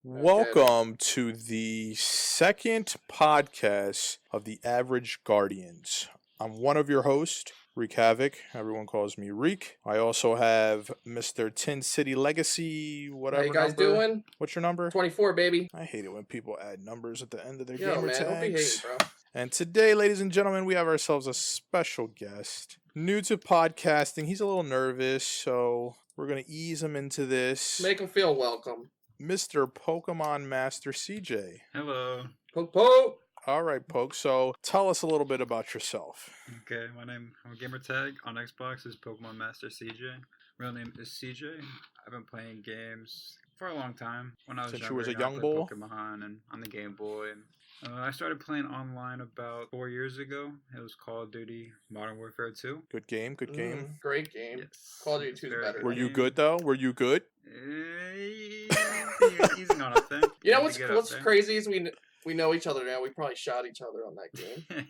Okay. Welcome to the second podcast of the Average Guardians. I'm one of your hosts, Reek Havoc. Everyone calls me Reek. I also have Mr. Tin City Legacy, How you whatever guys number. doing? What's your number? 24, baby. I hate it when people add numbers at the end of their Yo, gamer man, don't be hating, tags. bro. And today, ladies and gentlemen, we have ourselves a special guest. New to podcasting, he's a little nervous, so we're going to ease him into this. Make them feel welcome. Mr. Pokemon Master CJ. Hello. Poke, poke. All right, Poke. So tell us a little bit about yourself. Okay, I'm gamer tag on Xbox is Pokemon Master CJ. Real name is CJ. I've been playing games for a long time. When I was Since younger, you was a I young played bull? Pokemon and on the Game Boy. I started playing online about 4 years ago. It was Call of Duty Modern Warfare 2. Good game. Good game. Great game. Yes. Call of Duty 2 is Very better. Were good you game. good though? Were you good? Easing on up there. You know Had what's to get up what's there. crazy is we know each other now. We probably shot each other on that game.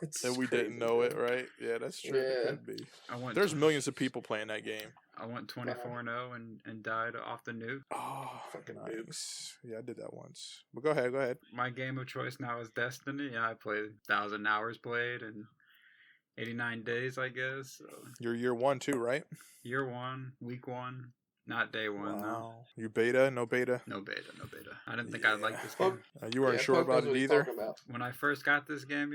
It's And we didn't crazy, know it, man. right? Yeah, that's true. It Yeah. could be. I went There's tw- millions of people playing that game. I went 24-0 and died off the nuke. Oh, Fucking nice. Yeah, I did that once. But go ahead. Go ahead. My game of choice now is Destiny. Yeah, I played 1,000 hours played and 89 days, I guess. So, You're year one too, right? year one, week one, not day one. No. Wow. You beta? No beta? No beta. I didn't think I'd like this Yeah. game. You weren't Yeah, sure Poke knows about what it he's either? talking about. When I first got this game,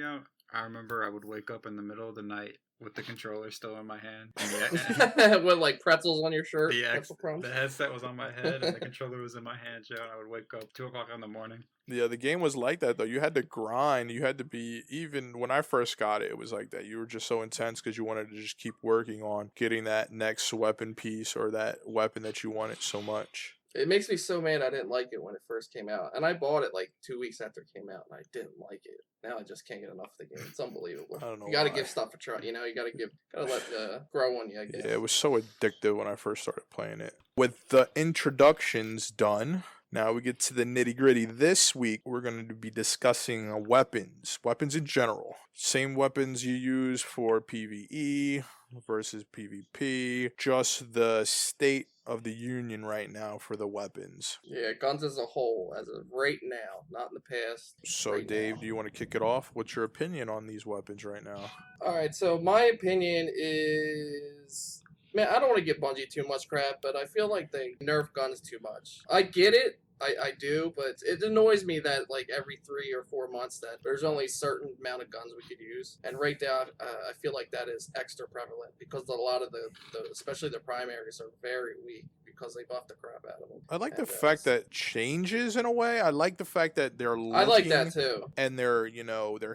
I remember I would wake up in the middle of the night with the controller still in my hand. And With like pretzels on your shirt. the Pretzel crumbs. headset was on my head and the controller was in my hand, and I would wake up 2 o'clock in the morning. Yeah, the game was like that though. You had to grind. You had to be, even when I first got it, it was like that. You were just so intense because you wanted to just keep working on getting that next weapon piece or that weapon that you wanted so much. It makes me so mad I didn't like it when it first came out. And I bought it like 2 weeks after it came out and I didn't like it. Now I just can't get enough of the game. It's unbelievable. I don't know You gotta why. give stuff a try, you know, you gotta let grow on you, I guess. Yeah, it was so addictive when I first started playing it. With the introductions done, now we get to the nitty gritty. This week, we're going to be discussing weapons in general. Same weapons you use for PvE versus PvP, just the state of the union right now for the weapons. Yeah, guns as a whole, as of right now, not in the past. So, right Dave, now. do you want to kick it off? What's your opinion on these weapons right now? Alright, so my opinion is, man, I don't want to give Bungie too much crap, but I feel like they nerf guns too much. I get it. I do, but it annoys me that like every 3 or 4 months that there's only a certain amount of guns we could use, and right now I feel like that is extra prevalent because a lot of the especially the primaries are very weak because they buff the crap out of them. I like the And, fact that changes in a way. I like the fact that they're looking, I like that too. and they're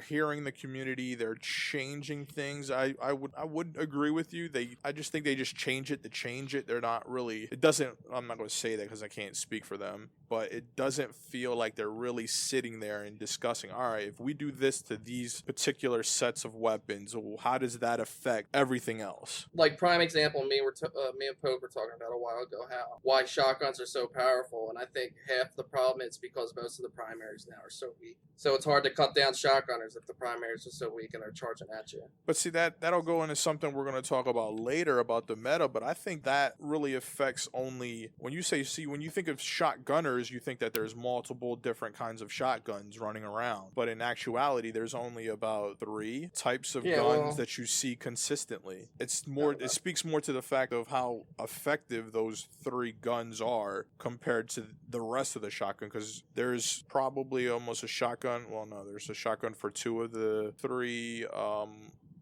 hearing the community, they're changing things. I would agree with you. I just think they just change it to change it. They're not really, it doesn't, I'm not going to say that because I can't speak for them, but it doesn't feel like they're really sitting there and discussing, all right, if we do this to these particular sets of weapons, how does that affect everything else? Like prime example, me and Pope were talking about a while ago why shotguns are so powerful, and I think half the problem is because most of the primaries now are so weak. So it's hard to cut down shotgunners if the primaries are so weak and they're charging at you. But see, that'll go into something we're going to talk about later about the meta, but I think that really affects only, when you think of shotgunners, you think that there's multiple different kinds of shotguns running around. But in actuality, there's only about 3 types of guns that you see consistently. It speaks more to the fact of how effective those 3 guns are compared to the rest of the shotgun, because there's probably almost a shotgun. Well, no, there's a shotgun for 2 of the 3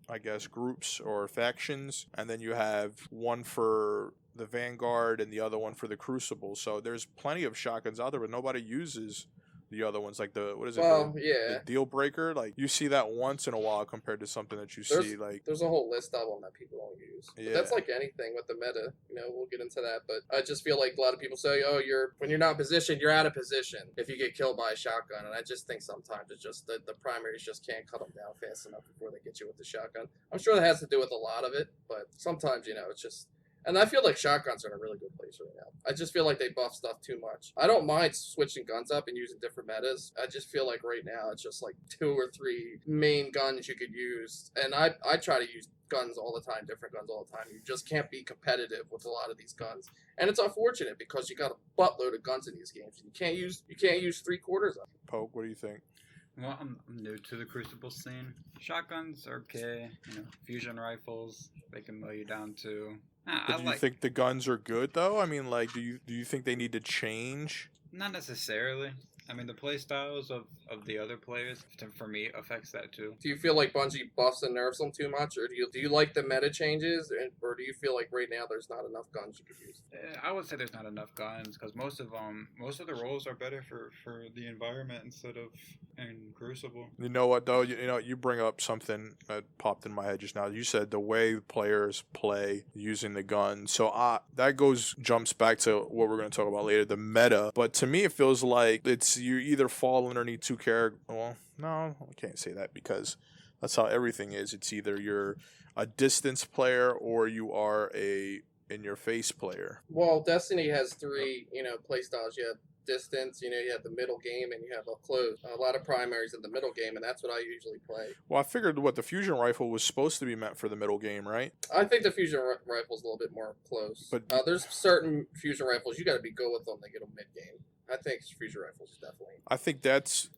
I guess groups or factions, and then you have one for the Vanguard and the other one for the Crucible. So there's plenty of shotguns out there, but nobody uses the other ones, like the deal breaker. Like, you see that once in a while compared to something that you see like There's a whole list of them that people don't use. But that's like anything with the meta. You know, we'll get into that. But I just feel like a lot of people say, oh, when you're not positioned, you're out of position if you get killed by a shotgun. And I just think sometimes it's just the primaries just can't cut them down fast enough before they get you with the shotgun. I'm sure that has to do with a lot of it, but sometimes, it's just, And I feel like shotguns are in a really good place right now. I just feel like they buff stuff too much. I don't mind switching guns up and using different metas. I just feel like right now it's just like 2 or 3 main guns you could use. And I try to use guns all the time, different guns all the time. You just can't be competitive with a lot of these guns. And it's unfortunate because you got a buttload of guns in these games. You can't use 3/4 of them. Poke, what do you think? Well, I'm new to the Crucible scene. Shotguns are okay. Fusion rifles, they can mow you down too. But do you think the guns are good though? I mean, like, do you think they need to change? Not necessarily. I mean, the play styles of the other players, for me, affects that too. Do you feel like Bungie buffs and nerfs them too much, or do you like the meta changes, or do you feel like right now there's not enough guns you could use? I would say there's not enough guns because most of the roles are better for the environment instead of in Crucible. You know what though? You bring up something that popped in my head just now. You said the way players play using the gun. So that jumps back to what we're going to talk about later, the meta. But to me, it feels like you either fall underneath two characters. Well, no, I can't say that because that's how everything is. It's either you're a distance player or you are a in-your-face player. Well, Destiny has 3, play styles. You have distance, you have the middle game, and you have up close. A lot of primaries in the middle game, and that's what I usually play. Well, I figured the fusion rifle was supposed to be meant for the middle game, right? I think the fusion rifle's a little bit more close. But there's certain fusion rifles you got to be good with them to get them mid game. I think fusion rifles definitely. I think that's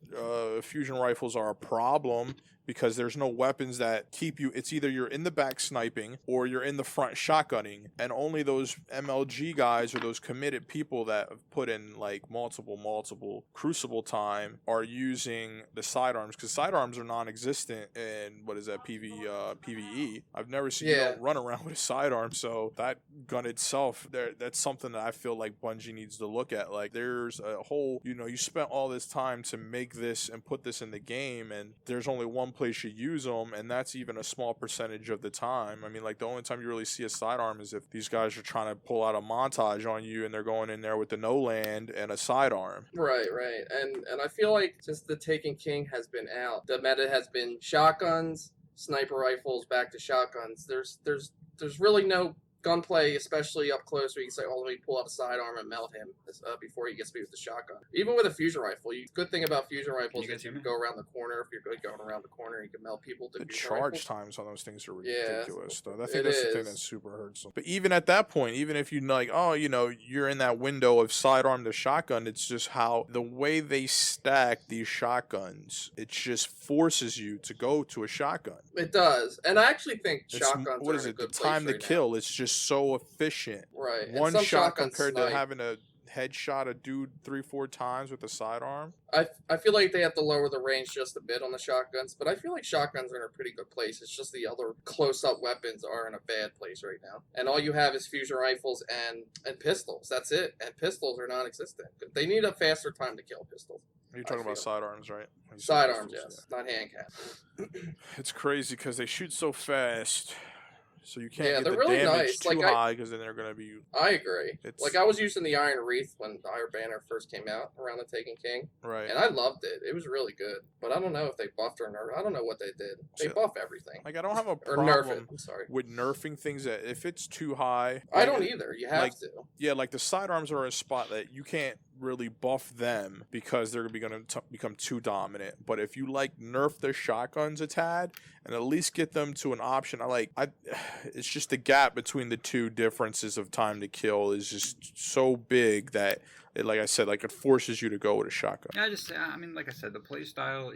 fusion rifles are a problem because there's no weapons that keep you. It's either you're in the back sniping or you're in the front shotgunning, and only those MLG guys or those committed people that have put in like multiple Crucible time are using the sidearms, because sidearms are non-existent in PvE. I've never seen you run around with a sidearm, so that gun itself, that's something that I feel like Bungie needs to look at. Like, there's a whole, you spent all this time to make this and put this in the game, and there's only one place you use them, and that's even a small percentage of the time. I mean, like, the only time you really see a sidearm is if these guys are trying to pull out a montage on you and they're going in there with the no land and a sidearm. Right. And I feel like since the Taken King has been out, the meta has been shotguns, sniper rifles, back to shotguns. There's really no gunplay, especially up close, where you can say, "Oh, let me pull out a sidearm and melt him before he gets me with the shotgun." Even with a fusion rifle, good thing about fusion rifles is you can go around the corner. If you're good going around the corner, you can melt people. The charge times on those things are ridiculous, though. I think that's the thing that super hurts them. But even at that point, even if you you're in that window of sidearm to shotgun, it's just how the way they stack these shotguns, it just forces you to go to a shotgun. It does, and I actually think shotguns. What is it? The time to kill. It's just so efficient. Right. One shot compared to having to headshot a dude 3-4 times with a sidearm. I feel like they have to lower the range just a bit on the shotguns, but I feel like shotguns are in a pretty good place. It's just the other close-up weapons are in a bad place right now. And all you have is fusion rifles and pistols. That's it. And pistols are non-existent. They need a faster time to kill pistols. You're talking about sidearms, right? Sidearms, yes. Not hand cap. It's crazy because they shoot so fast. So you can't get the really damage too high because then they're going to be... I agree. I was using the Iron Wreath when Iron Banner first came out around the Taken King. Right. And I loved it. It was really good. But I don't know if they buffed or nerfed. I don't know what they did. They buff everything. Like, I don't have a problem with nerfing things that if it's too high... I don't either. You have to. Yeah, like the sidearms are a spot that you can't really buff them because they're going to become too dominant. But if you nerf their shotguns a tad and at least get them to an option, it's just the gap between the two differences of time to kill is just so big that like I said, it forces you to go with a shotgun. Yeah, like I said, the play style,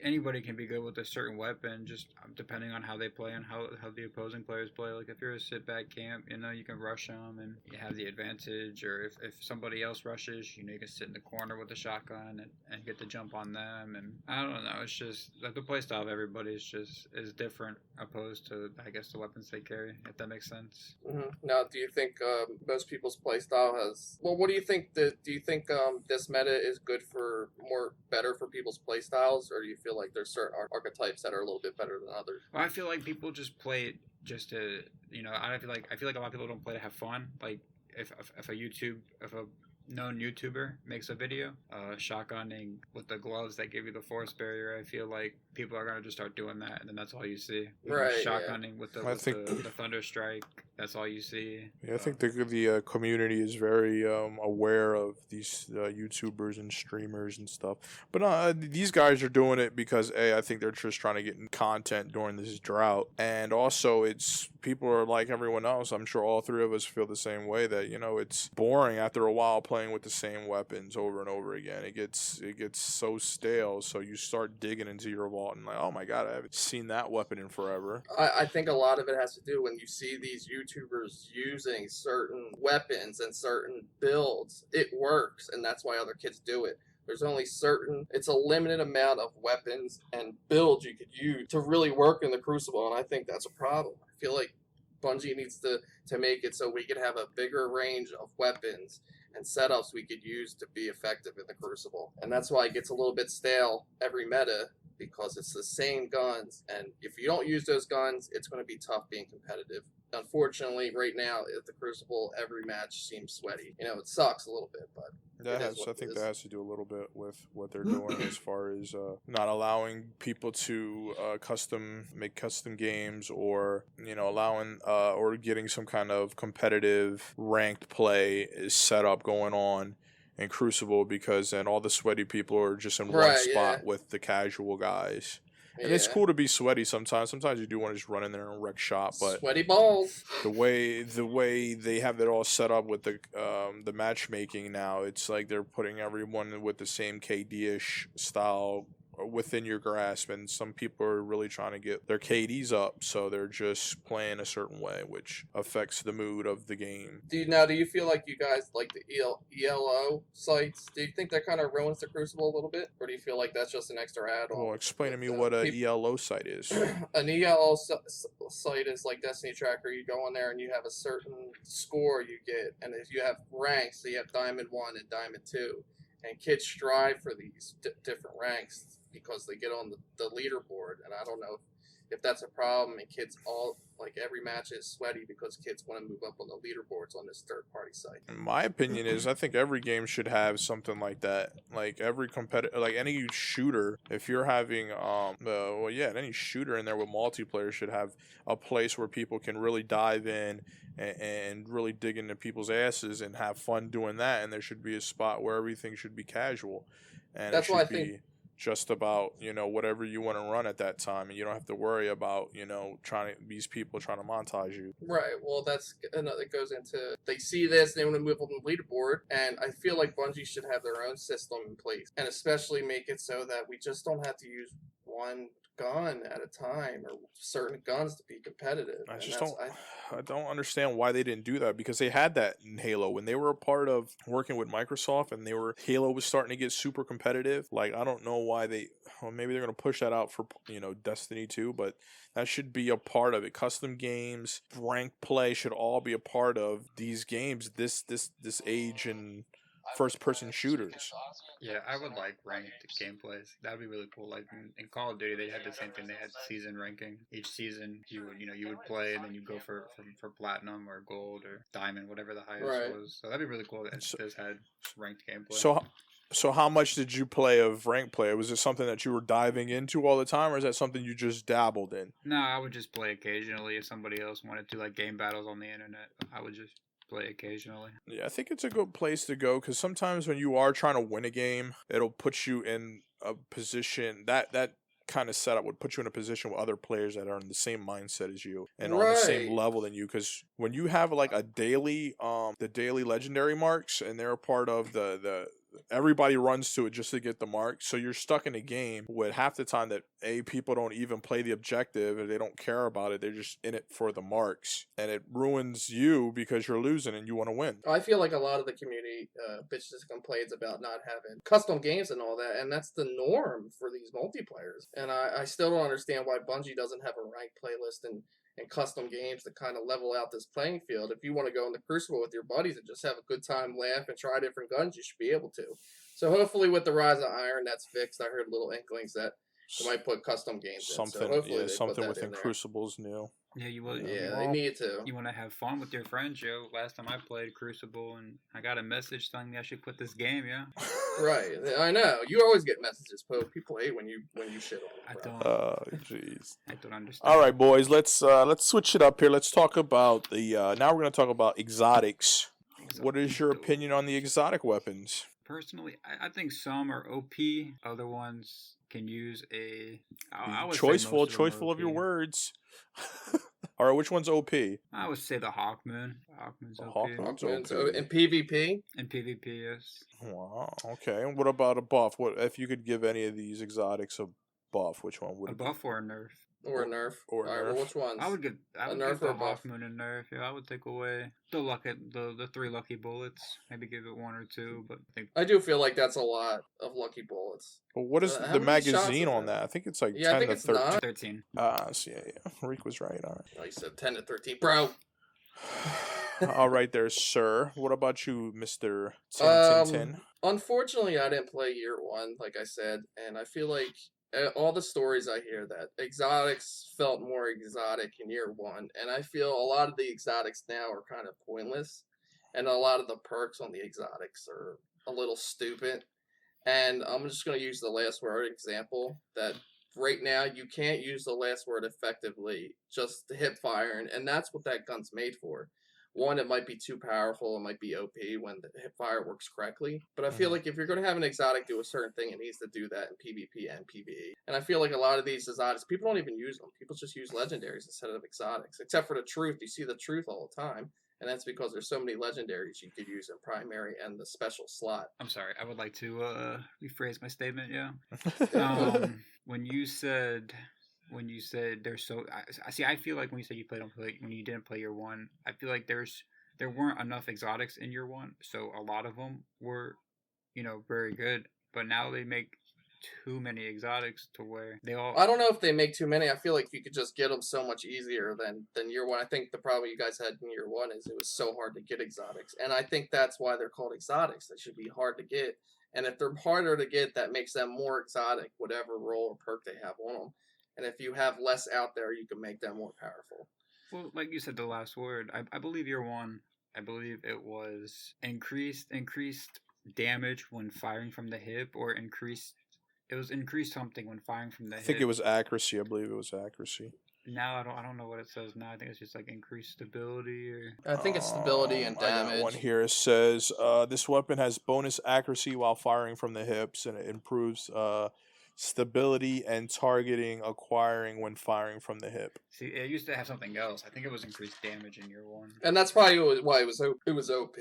anybody can be good with a certain weapon, just depending on how they play and how the opposing players play. Like, if you're a sit-back camp, you can rush them and you have the advantage, or if somebody else rushes, you can sit in the corner with a shotgun and get the jump on them. And I don't know, it's just, the play style of everybody is different opposed to, I guess, the weapons they carry, if that makes sense. Mm-hmm. Now, do you think most people's play style has... Well, what do you think do you think this meta is better for people's play styles, or do you feel like there's certain archetypes that are a little bit better than others? Well, I feel like people just play it just to, I feel like a lot of people don't play to have fun. Like, if a known YouTuber makes a video shotgunning with the gloves that give you the force barrier, I feel like people are gonna just start doing that, and then that's all you see. Right. Shotgunning with the Thunder Strike. that's all you see. Yeah, I think the community is very aware of these YouTubers and streamers and stuff. But these guys are doing it because I think they're just trying to get content during this drought, and also it's people are like everyone else. I'm sure all three of us feel the same way that it's boring after a while playing with the same weapons over and over again. It gets so stale. So you start digging into your vault and like, oh my god, I haven't seen that weapon in forever. I think a lot of it has to do when you see these YouTubers using certain weapons and certain builds, it works, and that's why other kids do it. There's only it's a limited amount of weapons and builds you could use to really work in the Crucible, and I think that's a problem. I feel like Bungie needs to make it so we could have a bigger range of weapons and setups we could use to be effective in the Crucible. And that's why it gets a little bit stale every meta, because it's the same guns, and if you don't use those guns, it's going to be tough being competitive. Unfortunately, right now at the Crucible, every match seems sweaty. It sucks a little bit, but I think that has to do a little bit with what they're doing as far as not allowing people to make custom games, or allowing or getting some kind of competitive ranked play set up going on in Crucible, because then all the sweaty people are just in one spot with the casual guys. And it's cool to be sweaty sometimes. Sometimes you do want to just run in there and wreck shop, but sweaty balls. The way they have it all set up with the matchmaking now, it's like they're putting everyone with the same KD-ish style within your grasp, and some people are really trying to get their KDs up, so they're just playing a certain way, which affects the mood of the game. Do you feel like you guys like the ELO sites? Do you think that kind of ruins the Crucible a little bit, or do you feel like that's just an extra add-on? Well, explain to me what an ELO site is. An ELO site is like Destiny Tracker. You go in there and you have a certain score you get, and if you have ranks, so you have Diamond 1 and Diamond 2, and kids strive for these different ranks because they get on the leaderboard, and I don't know if that's a problem, and kids all, like, every match is sweaty because kids want to move up on the leaderboards on this third-party site. My opinion is I think every game should have something like that. Like every like any shooter, if you're having any shooter in there with multiplayer should have a place where people can really dive in and really dig into people's asses and have fun doing that, and there should be a spot where everything should be casual. And that's why I think just about whatever you want to run at that time, and you don't have to worry about these people trying to montage you. Right. Well, that's another. It goes into, they see this, they want to move up on the leaderboard, and I feel like Bungie should have their own system in place, and especially make it so that we just don't have to use one gun at a time or certain guns to be competitive. I don't understand why they didn't do that, because they had that in Halo when they were a part of working with Microsoft, and Halo was starting to get super competitive. Like, I don't know why maybe they're going to push that out for Destiny 2, but that should be a part of it. Custom games, ranked play should all be a part of these games this age and first-person shooters. Yeah, I would like ranked gameplays. That'd be really cool. Like in Call of Duty, they had the same thing. They had season ranking. Each season, you would play, and then you go for platinum or gold or diamond, whatever the highest was. So that'd be really cool. That this had ranked gameplay. So how much did you play of ranked play? Was it something that you were diving into all the time, or is that something you just dabbled in? No, I would just play occasionally. If somebody else wanted to, like game battles on the internet, I would just play occasionally. Yeah, I think it's a good place to go, because sometimes when you are trying to win a game, it'll put you in a position that kind of setup would put you in a position with other players that are in the same mindset as you and on the same level than you. Because when you have like a daily the daily legendary marks, and they're a part of the everybody runs to it just to get the mark, so you're stuck in a game with half the time that people don't even play the objective, and they don't care about it, they're just in it for the marks, and it ruins you because you're losing and you want to win. I feel like a lot of the community bitches and complains about not having custom games and all that, and that's the norm for these multiplayers, and I still don't understand why Bungie doesn't have a ranked playlist and custom games to kind of level out this playing field. If you want to go in the Crucible with your buddies and just have a good time, laugh, and try different guns, you should be able to. So hopefully with the Rise of Iron, that's fixed. I heard little inklings that they might put custom games in. So hopefully something within Crucible's new. Yeah, you will. Yeah, they need to. You want to have fun with your friends, yo. Last time I played Crucible, and I got a message telling me I should quit this game, yeah. Right, I know. You always get messages, Pope. People hate when you shit on them. I Bro. don't. Jeez. I don't understand. All right, boys. Let's switch it up here. Let's talk about the. Now we're gonna talk about exotics. What is your opinion on the exotic weapons? Personally, I think some are OP. Other ones can use a. I would say Choiceful, most of them are choiceful of your OP. words. All right, which one's OP? I would say the Hawkmoon. Hawkmoon's The OP. Hawkmoon's And so OP. in PvP, In PvP, yes. Wow. Okay. And what about a buff? What if you could give any of these exotics a buff? Which one would A it be? buff or a nerf? or a nerf. Or a All right, nerf. well, which ones? I would give nerf the or a buff? Hawkmoon a nerf. Yeah, I would take away the 3 lucky bullets. Maybe give it 1 or 2, but I think I do feel like that's a lot of lucky bullets. Well, what is How the many shots magazine is on that? that? I think it's like Yeah, I 10 think to it's 13. 9. 13. So yeah. Reek was right. All Oh, you said 10 to 13, bro. right. All right there, sir. What about you, Mr. Tin Um, Tin Tin? Unfortunately, I didn't play year 1, like I said, and I feel like all the stories I hear that exotics felt more exotic in year 1, and I feel a lot of the exotics now are kind of pointless, and a lot of the perks on the exotics are a little stupid. And I'm just going to use the last word example that right now you can't use the last word effectively, just hip firing, and that's what that gun's made for. One, it might be too powerful, it might be OP when the hip fire works correctly. But I feel Mhm. like if you're going to have an exotic do a certain thing, it needs to do that in PvP and PvE. And I feel like a lot of these exotics, people don't even use them. People just use legendaries instead of exotics. Except for the truth, you see the truth all the time. And that's because there's so many legendaries you could use in primary and the special slot. I'm sorry. I would like to rephrase my statement. Yeah. Um, When you said they're so, I see. I feel like when you said when you didn't play year 1, I feel like there weren't enough exotics in year 1, so a lot of them were, very good. But now they make too many exotics to where they all. I don't know if they make too many. I feel like you could just get them so much easier than year 1. I think the problem you guys had in year 1 is it was so hard to get exotics, and I think that's why they're called exotics. They should be hard to get, and if they're harder to get, that makes them more exotic, whatever role or perk they have on them. And if you have less out there, you can make them more powerful. Well, like you said, the last word. I believe year 1. I believe it was increased damage when firing from the hip, or increased. It was increased something when firing from the I hip. think it was accuracy. I believe it was accuracy. Now I don't know what it says now. I think it's just like increased stability or. I think it's stability and I got damage. one here. It says this weapon has bonus accuracy while firing from the hips, and it improves stability and targeting acquiring when firing from the hip. See, it used to have something else. I think it was increased damage in year 1. And that's probably why it was OP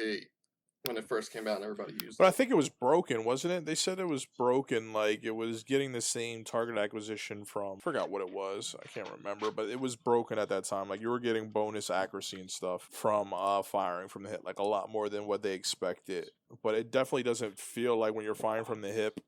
when it first came out and everybody used But I it. think it was broken, wasn't it? They said it was broken, like it was getting the same target acquisition from, I forgot what it was. I can't remember, but it was broken at that time. Like you were getting bonus accuracy and stuff from firing from the hip, like a lot more than what they expected. But it definitely doesn't feel like when you're firing from the hip,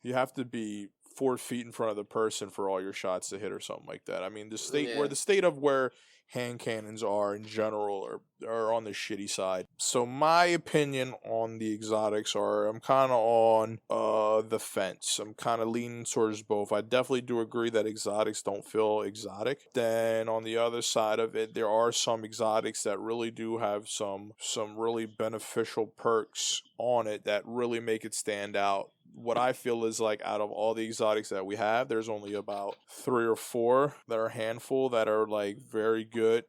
you have to be 4 feet in front of the person for all your shots to hit or something like that. I mean, the state of where hand cannons are in general are on the shitty side. So my opinion on the exotics are I'm kind of on the fence. I'm kind of leaning towards both. I definitely do agree that exotics don't feel exotic. Then on the other side of it, there are some exotics that really do have some really beneficial perks on it that really make it stand out. What I feel is like out of all the exotics that we have, there's only about 3 or 4 that are a handful that are like very good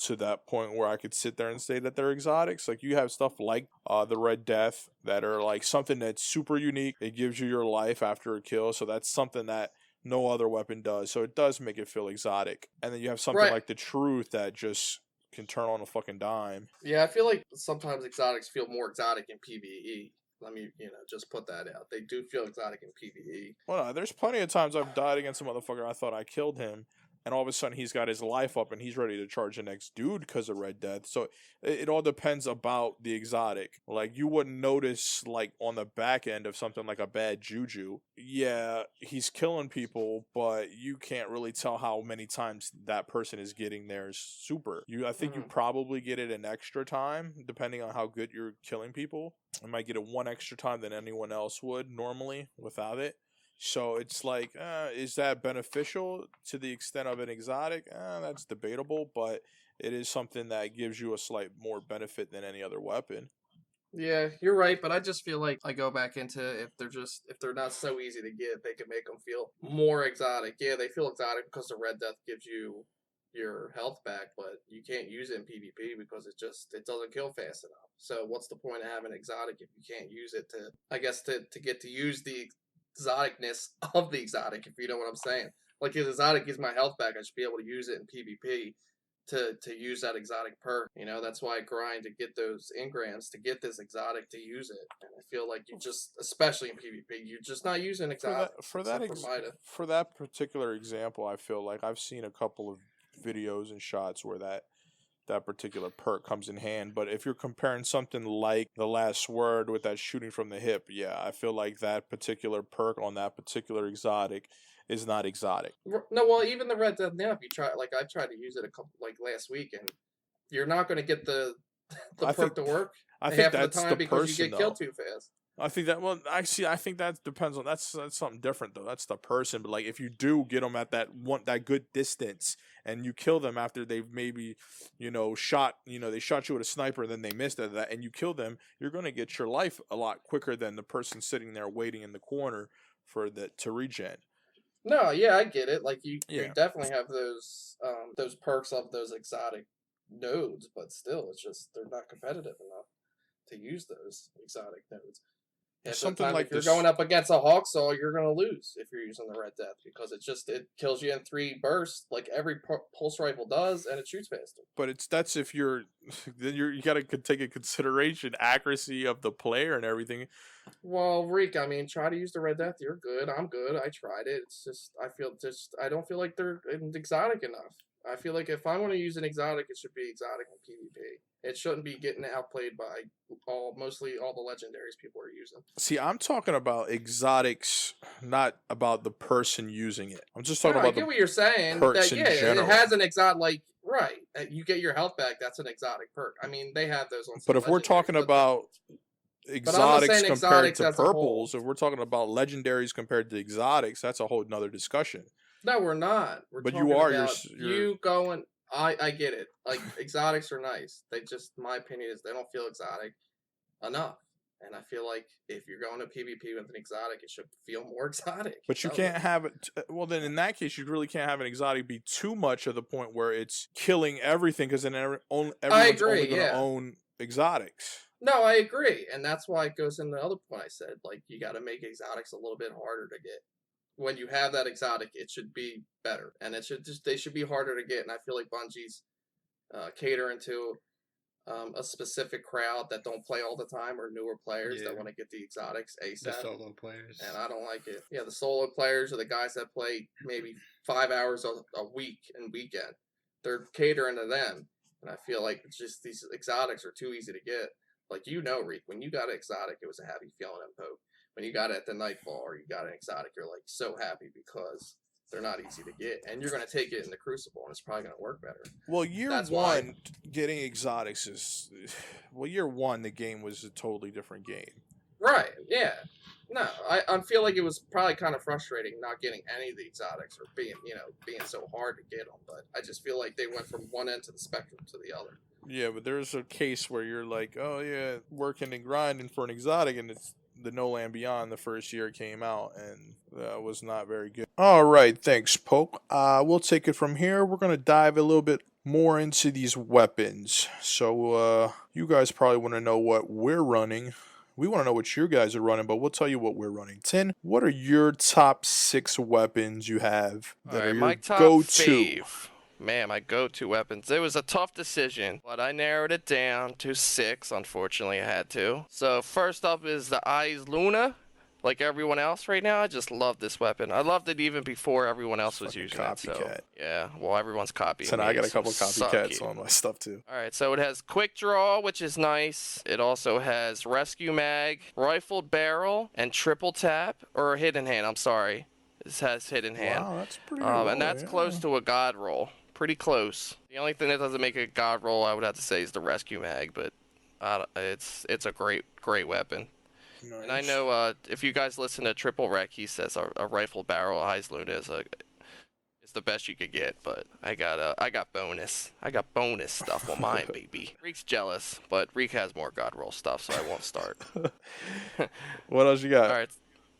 to that point where I could sit there and say that they're exotics. Like you have stuff like the Red Death that are like something that's super unique. It gives you your life after a kill, so that's something that no other weapon does. So it does make it feel exotic. And then you have something like the Truth that just can turn on a fucking dime. Yeah, I feel like sometimes exotics feel more exotic in PvE. Let me, just put that out. They do feel exotic in PvE. Well, no, there's plenty of times I've died against a motherfucker I thought I killed him, and all of a sudden he's got his life up and he's ready to charge the next dude because of Red Death. So it all depends about the exotic. Like you wouldn't notice like on the back end of something like a bad juju. Yeah, he's killing people, but you can't really tell how many times that person is getting theirs super. I think you probably get it an extra time depending on how good you're killing people. I might get it 1 extra time than anyone else would normally without it. So it's like, is that beneficial to the extent of an exotic? That's debatable, but it is something that gives you a slight more benefit than any other weapon. Yeah, you're right, but I just feel like I go back into if they're not so easy to get, they can make them feel more exotic. Yeah, they feel exotic because the Red Death gives you your health back, but you can't use it in PvP because it doesn't kill fast enough. So what's the point of having exotic if you can't use it to I guess to get to use the exoticness of the exotic, if you know what I'm saying. Like if exotic gives my health back, I should be able to use it in PvP to use that exotic perk. You know, that's why I grind to get those engrams to get this exotic to use it. And I feel like you just, especially in PvP, you're just not using exotic. For that particular example, I feel like I've seen a couple of videos and shots where that particular perk comes in hand. But if you're comparing something like The Last Word with that shooting from the hip, yeah, I feel like that particular perk on that particular exotic is not exotic. No, well, even the Red Death now, if you try, like I tried to use it a couple, like last week, and you're not going to get the perk to work half of the time because you get killed too fast. I think that, well, I think that depends on, that's something different though. That's the person. But like, if you do get them at that good distance and you kill them after they've maybe, they shot you with a sniper, then they missed at that, and you kill them, you're going to get your life a lot quicker than the person sitting there waiting in the corner to regen. No, yeah, I get it. Like you definitely have those perks of those exotic nodes, but still, it's just they're not competitive enough to use those exotic nodes. Something like if you're going up against a Hawksaw, you're going to lose if you're using the Red Death because it kills you in 3 bursts like every pulse rifle does, and it shoots faster. But that's if you got to take into consideration accuracy of the player and everything. Well, Reek, I mean, try to use the Red Death. You're good. I'm good. I tried it. It's just I don't feel like they're exotic enough. I feel like if I want to use an exotic, it should be exotic in PvP. It shouldn't be getting outplayed by mostly all the legendaries people are using. See, I'm talking about exotics, not about the person using it. I'm just talking about I get what you're saying. It has an exotic, right. You get your health back, that's an exotic perk. I mean, they have those on some. But if we're talking about exotics compared to purples, if we're talking about legendaries compared to exotics, that's a whole nother discussion. No, we're not. But you are. You going. I get it. Like exotics are nice. They just, my opinion is, they don't feel exotic enough. And I feel like if you're going to PvP with an exotic, it should feel more exotic. But you can't have it. Well, then in that case, you really can't have an exotic be too much of the point where it's killing everything. Because then everyone's only going to own exotics. No, I agree, and that's why it goes in the other point I said. Like you got to make exotics a little bit harder to get. When you have that exotic, it should be better, and they should be harder to get. And I feel like Bungie's catering to a specific crowd that don't play all the time, or newer players that want to get the exotics ASAP. The solo players, and I don't like it. Yeah, the solo players or the guys that play maybe 5 hours a week and weekend. They're catering to them, and I feel like it's just these exotics are too easy to get. Like Reek, when you got an exotic, it was a happy feeling in Poke. When you got it at the Nightfall or you got an exotic, you're like so happy because they're not easy to get, and you're going to take it in the Crucible, and it's probably going to work better. Well, year one, getting exotics year one, the game was a totally different game. Right? Yeah. No, I feel like it was probably kind of frustrating not getting any of the exotics or being so hard to get them. But I just feel like they went from one end of the spectrum to the other. Yeah, but there's a case where you're like, oh yeah, working and grinding for an exotic, and it's the No Land Beyond the first year it came out, and that was not very good. All right, thanks, Poke. We'll take it from here. We're going to dive a little bit more into these weapons. So you guys probably want to know what we're running. We want to know what you guys are running, but we'll tell you what we're running. Tin, what are your top 6 weapons you have that are your go-to? Man, my go-to weapons. It was a tough decision, but I narrowed it down to 6. Unfortunately, I had to. So first up is the Eyes Luna. Like everyone else right now, I just love this weapon. I loved it even before everyone else was using it. So, yeah, well, everyone's copying it. I got a couple copycats on my stuff, too. All right, so it has Quick Draw, which is nice. It also has Rescue Mag, Rifled Barrel, and Triple Tap, or Hidden Hand, I'm sorry. This has Hidden Hand. Wow, that's pretty low, and that's close to a God Roll. Pretty close. The only thing that doesn't make a God Roll, I would have to say, is the Rescue Mag, but it's a great weapon. And I Nice. know if you guys listen to Triple Rec, he says a rifle barrel Eyes Luna is the best you could get. But I got bonus. I got bonus stuff on mine, baby. Reek's jealous, but Reek has more God roll stuff, so I won't start. What else you got?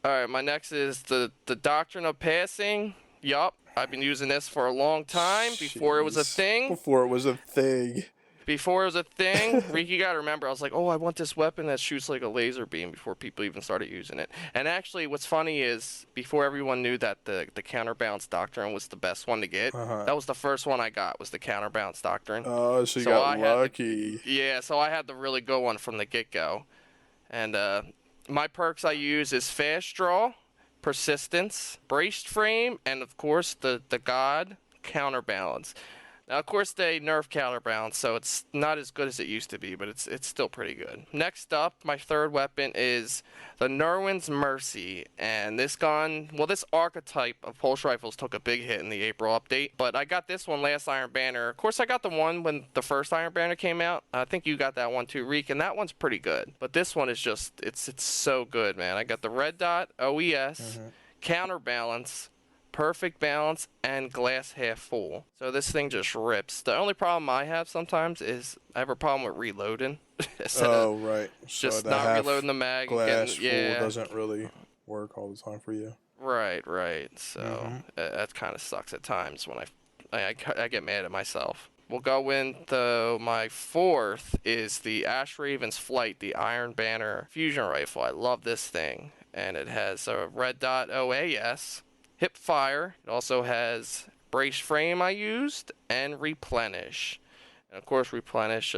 All right. My next is the Doctrine of Passing. Yup. I've been using this for a long time before it was a Jeez. thing. Before it was a thing. Before it was a thing, Reek, you gotta remember, I was like, oh, I want this weapon that shoots like a laser beam before people even started using it. And actually, what's funny is, before everyone knew that the Counterbalance Doctrine was the best one to get, that was the first one I got, was the Counterbalance Doctrine. Oh, so you So got I had lucky. Yeah, so I had the really good one from the get-go. And my perks I use is Fast Draw, Persistence, Braced Frame, and of course the God Counterbalance. Now, of course, they nerf Counterbalance, so it's not as good as it used to be, but it's still pretty good. Next up, my third weapon is the Nerwin's Mercy, and this gun, well, this archetype of pulse rifles took a big hit in the April update, but I got this one last Iron Banner. Of course, I got the one when the first Iron Banner came out. I think you got that one too, Reek, and that one's pretty good. But this one is just, it's so good, man. I got the Red Dot, OES, Counterbalance, Perfect Balance, and Glass Half Full. So this thing just rips. The only problem I have sometimes is I have a problem with reloading. Oh, right. So Just the not half reloading the mag. And glass getting, full doesn't really work all the time for you. Right. So that kind of sucks at times when I get mad at myself. We'll go into my fourth is the Ash Raven's Flight, the Iron Banner fusion rifle. I love this thing. And it has a Red Dot OAS, Hip Fire. It also has Brace Frame I used, and Replenish. And of course, Replenish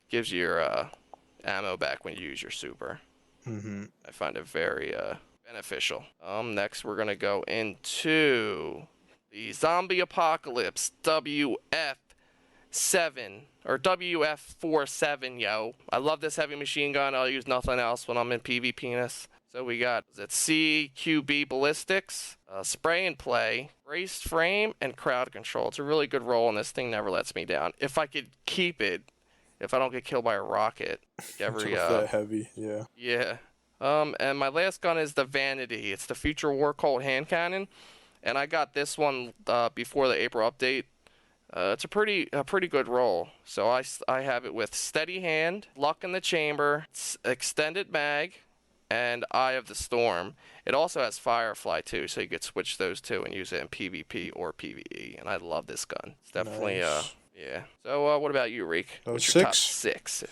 gives you your ammo back when you use your super. I find it very beneficial. Next, we're going to go into the Zombie Apocalypse WF7 or WF47, yo. I love this heavy machine gun. I'll use nothing else when I'm in PvP-ness. So we got CQB Ballistics, Spray and Play, Braced Frame, and Crowd Control. It's a really good roll, and this thing never lets me down. If I could keep it, if I don't get killed by a rocket, every that heavy, yeah. Yeah. And my last gun is the Vanity. It's the Future War Cult hand cannon, and I got this one before the April update. It's a pretty good roll. So I have it with Steady Hand, Luck in the Chamber, Extended Mag, and Eye of the Storm. It also has Firefly too, so you could switch those two and use it in PvP or PvE. And I love this gun. It's definitely Nice. yeah. So what about you, Reek? What's your top six?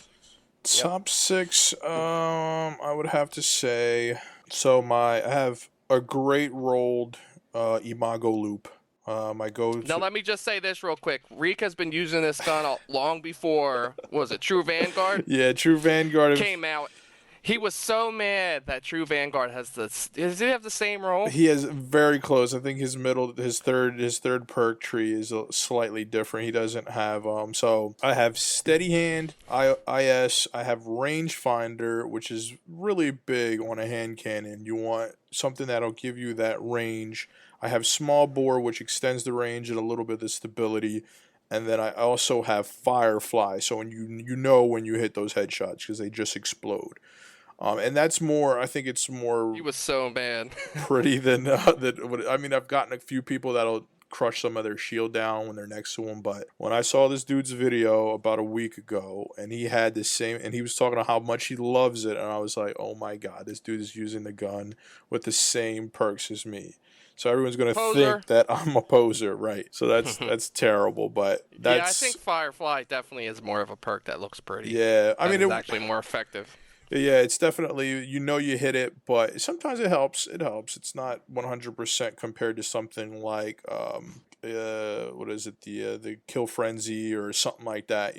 Top six, I would have to say. So I have a great rolled Imago loop. My go-to. Now let me just say this real quick. Reek has been using this gun long before. What was it, True Vanguard? Yeah, True Vanguard came out. He was so mad that True Vanguard has this. Does he have the same role? He has very close. I think his third perk tree is slightly different. He doesn't have So I have Steady Hand, IS. I have Rangefinder, which is really big on a hand cannon. You want something that'll give you that range. I have Small Bore, which extends the range and a little bit of the stability. And then I also have Firefly, so when you know when you hit those headshots because they just explode. And that's more. I think it's more. He was so mad. Pretty than that. I mean, I've gotten a few people that'll crush some of their shield down when they're next to him. But when I saw this dude's video about a week ago, and he had the same, and he was talking about how much he loves it, and I was like, oh my god, this dude is using the gun with the same perks as me. So everyone's gonna think that I'm a poser, right? So that's terrible, but that's. Yeah, I think Firefly definitely is more of a perk that looks pretty. Yeah, I mean, it's actually more effective. Yeah, it's definitely, you hit it, but sometimes it helps. It's not 100% compared to something like what is it, the Kill Frenzy or something like that.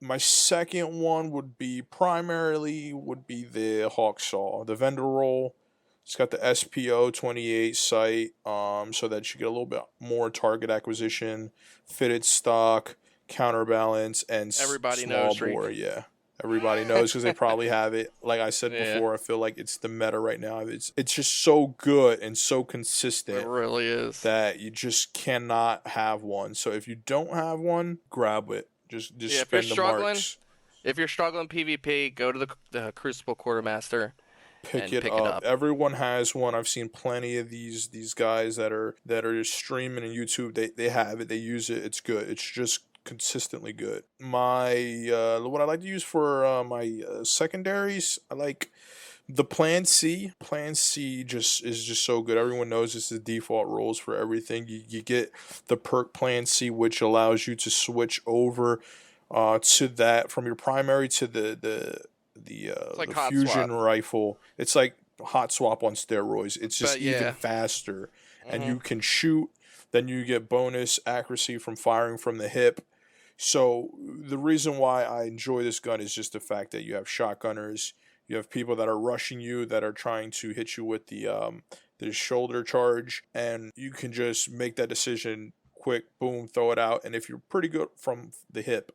My second one would be the Hawksaw, the vendor roll. It's got the SPO 28 sight, so that you get a little bit more target acquisition, fitted stock, counterbalance, and everybody small knows, bore. Yeah, everybody knows because they probably have it. Like I said before, I feel like it's the meta right now. It's just so good and so consistent. It really is. That you just cannot have one. So if you don't have one, grab it. Just spend the marks. If you're struggling PvP, go to the Crucible Quartermaster. pick and it pick up. it up. Everyone has one. I've seen plenty of these guys that are just streaming on YouTube. They have it. They use it. It's good. It's just consistently good. My what I like to use for my secondaries, I like the Plan C. Plan C is just so good. Everyone knows this is the default rules for everything. You get the perk Plan C, which allows you to switch over to that from your primary to the like the hot fusion swap. rifle. It's like hot swap on steroids. It's just But yeah. even faster, and Mhm. you can shoot. Then you get bonus accuracy from firing from the hip. So the reason why I enjoy this gun is just the fact that you have shotgunners, you have people that are rushing you, that are trying to hit you with the shoulder charge, and you can just make that decision quick, boom, throw it out. And if you're pretty good from the hip,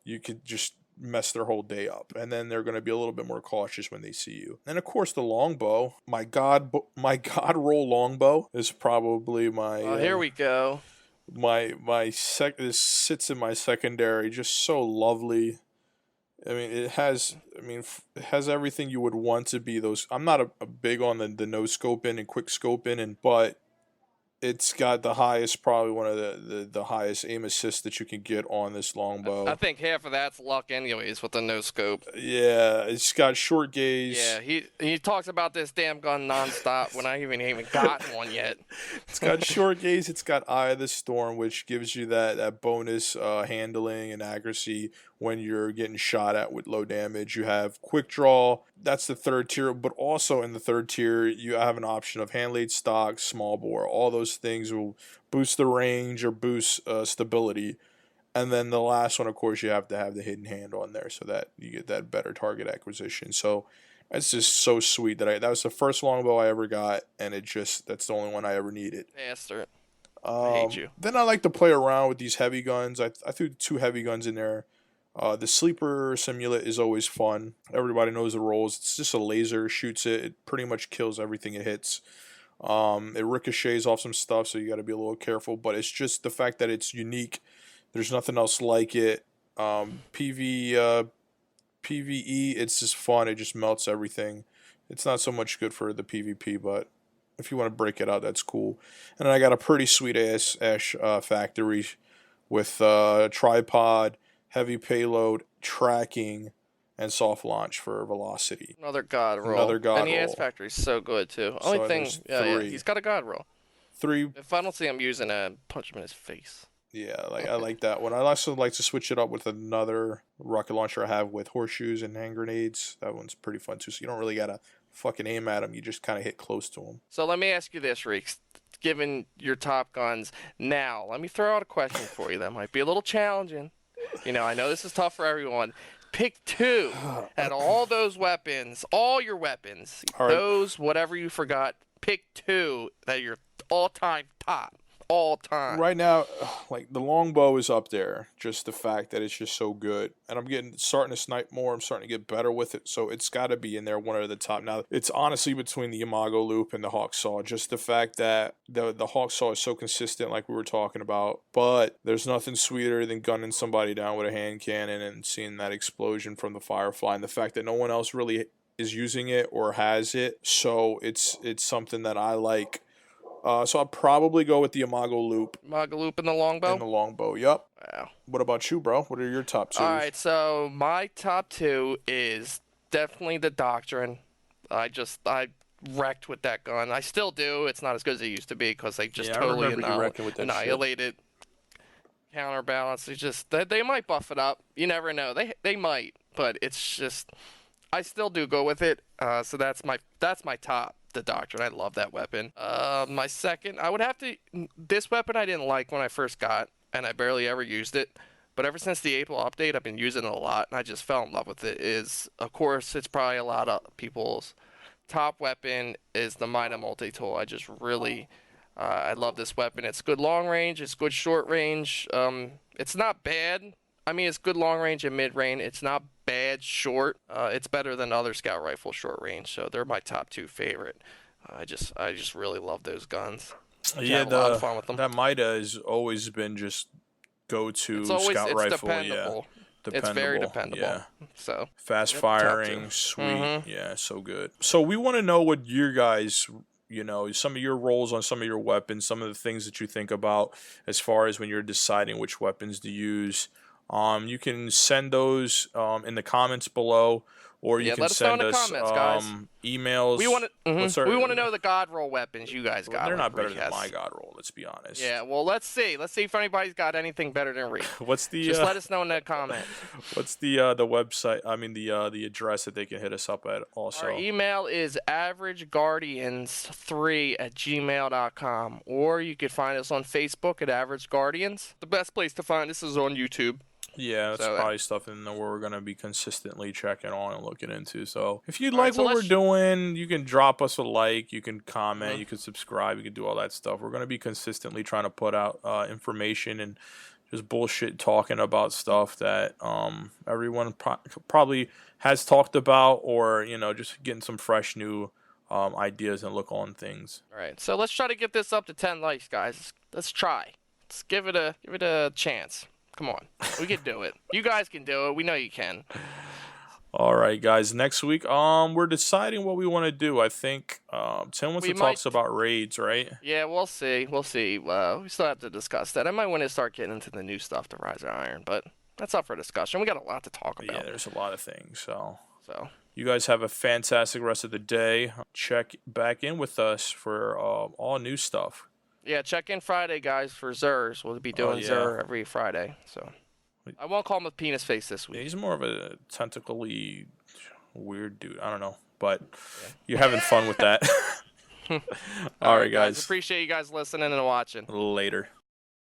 you could just mess their whole day up, and then they're going to be a little bit more cautious when they see you. And of course, the longbow, my god roll longbow is probably my Oh, here we go. this sits in my secondary, just so lovely. I mean, it has everything you would want to be those. I'm not a big on the no scoping and quick scoping, but it's got the highest, probably one of the highest aim assist that you can get on this longbow. I think half of that's luck anyways with the no scope. Yeah, it's got short gaze. Yeah, he talks about this damn gun nonstop when I even gotten one yet. It's got short gaze. It's got Eye of the Storm, which gives you that bonus handling and accuracy when you're getting shot at with low damage. You have quick draw. That's the third tier, but also in the third tier, you have an option of hand laid stock, small bore. All those things will boost the range or boost stability. And then the last one, of course, you have to have the hidden hand on there so that you get that better target acquisition. So it's just so sweet that was the first longbow I ever got, and that's the only one I ever needed. Bastard. I hate you. Then I like to play around with these heavy guns. I threw 2 heavy guns in there. The Sleeper Simulant is always fun. Everybody knows the roles. It's just a laser, shoots it. It pretty much kills everything it hits. It ricochets off some stuff, so you got to be a little careful. But it's just the fact that it's unique. There's nothing else like it. PvE, it's just fun. It just melts everything. It's not so much good for the PvP, but if you want to break it out, that's cool. And then I got a pretty sweet ass factory with tripod, heavy payload, tracking, and soft launch for velocity. Another god roll. Another god and the roll. ass factory's so good too. So Only thing, there's yeah, 3. he's got a god roll. 3, If I don't see him using a punch him in his face. yeah, I like that one. I also like to switch it up with another rocket launcher I have with horseshoes and hand grenades. That one's pretty fun too. So you don't really gotta fucking aim at them. You just kind of hit close to them. So let me ask you this, Reeks. Given your top guns, now let me throw out a question for you that might be a little challenging. I know this is tough for everyone. Pick 2 at all those weapons, all your weapons, All right. those whatever you forgot. Pick 2 that are your all-time top, all-time. Right now, like the longbow is up there. Just the fact that it's just so good, and I'm starting to snipe more. I'm starting to get better with it, so it's got to be in there, one of the top. Now, it's honestly between the Imago Loop and the Hawk Saw. Just the fact that the Hawk Saw is so consistent, like we were talking about. But there's nothing sweeter than gunning somebody down with a hand cannon and seeing that explosion from the Firefly, and the fact that no one else really is using it or has it. So it's something that I like. So I'll probably go with the Imago Loop Magaloop and the longbow? and the longbow. Yep. Wow. What about you, bro? What are your top 2? All right, so my top 2 is definitely the Doctrine. I wrecked with that gun. I still do. It's not as good as it used to be because they just Yeah, I totally remember you wrecking with that shit. annihilated. Counterbalance. It's just they might buff it up. You never know. They might, but it's just I still do go with it. So that's my top. The Doctrine. I love that weapon. My second, I would have to. This weapon I didn't like when I first got, and I barely ever used it. But ever since the April update, I've been using it a lot, and I just fell in love with it. Of course, it's probably a lot of people's top weapon is the Mida multi-tool. I just really, I love this weapon. It's good long range. It's good short range. It's not bad. I mean, it's good long range and mid range. It's not bad short. It's better than other scout rifle short range. So they're my top 2 favorite. I just really love those guns. Yeah, Have a lot of fun with them. that Mida has always been just go-to It's scout rifle. dependable. dependable. It's very dependable. Yeah. So Fast Yep, top two. firing, sweet. Mhm. Yeah, so good. So we want to know what your guys, some of your roles on some of your weapons, some of the things that you think about as far as when you're deciding which weapons to use. You can send those in the comments below, or you Yeah, can let us know in send the us comments, guys. emails. we want to What's our- we want to know the god roll weapons you guys got. They're like not better Reek than has. my God roll, let's be honest. Yeah, well, let's see. Let's see if anybody's got anything better than Reek. What's the Just let us know in the comment. what's the website? I mean the address that they can hit us up at also. Our email is averageguardians3@gmail.com, or you could find us on Facebook at Average Guardians. The best place to find us is on YouTube. Yeah, that's So, probably stuff in there we're going to be consistently checking on and looking into. So if you All right, like so what we're let's- doing, you can drop us a like, you can comment, Mhm. you can subscribe, you can do all that stuff. We're going to be consistently trying to put out information and just bullshit talking about stuff that everyone probably has talked about, or just getting some fresh new ideas and look on things. All right, so let's try to get this up to 10 likes, guys. Let's try. Let's give it a chance. Come on, we can do it. You guys can do it. We know you can. All right, guys. Next week, we're deciding what we want to do. I think Tim wants We to talk might- about raids, right? Yeah, we'll see. We'll see. We still have to discuss that. I might want to start getting into the new stuff to Rise of Iron, but that's up for discussion. We got a lot to talk Yeah, about. there's a lot of things. So So, you guys have a fantastic rest of the day. Check back in with us for all new stuff. yeah, check in Friday, guys, for Zers. We'll be doing yeah. Zer every Friday. So, I won't call him a penis face this Yeah, week. he's more of a tentacly weird dude. I don't know, but you're having fun with that. All right, guys. Appreciate you guys listening and watching. Later.